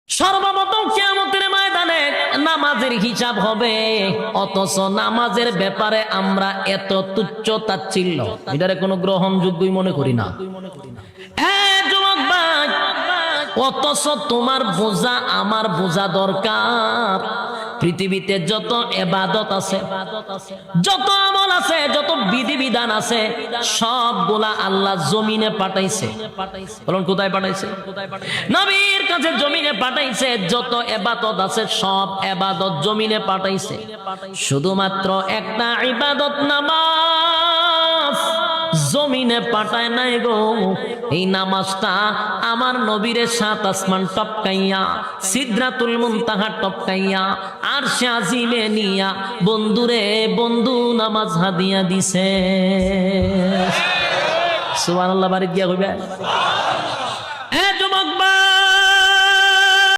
সর্বপ্রথম কিয়ামতের ময়দানে নামাজের হিসাব হবে, অথচ নামাজের ব্যাপারে আমরা এত তুচ্ছ তাচ্ছিল্য, এটারে কোনো গ্রহণযোগ্যই মনে করি না। যুবক ভাই, অথচ তোমার বোঝা আমার বোঝা দরকার। পৃথিবীতে যত ইবাদত আছে, যত আমল আছে, যত বিধিবিধান আছে, সবগুলা আল্লাহ জমিনে পাঠাইছে। বলুন কোথায় পাঠাইছে? নবীর কাছে জমিনে পাঠাইছে। যত ইবাদত আছে সব ইবাদত জমিনে পাঠাইছে। শুধুমাত্র একটা ইবাদত নামাজ জমিনে পাঠায় নাই গো। এই নামাজটা আমার নবীরে সাত আসমান টপকাইয়া, সিদরাতুল মুনতাহা টপকাইয়া, আরশে আজিমে নিয়া বন্ধুরে বন্ধু নামাজ হাদিয়া দিছে। সুবহানাল্লাহ, বাড়ি গিয়া কইবে।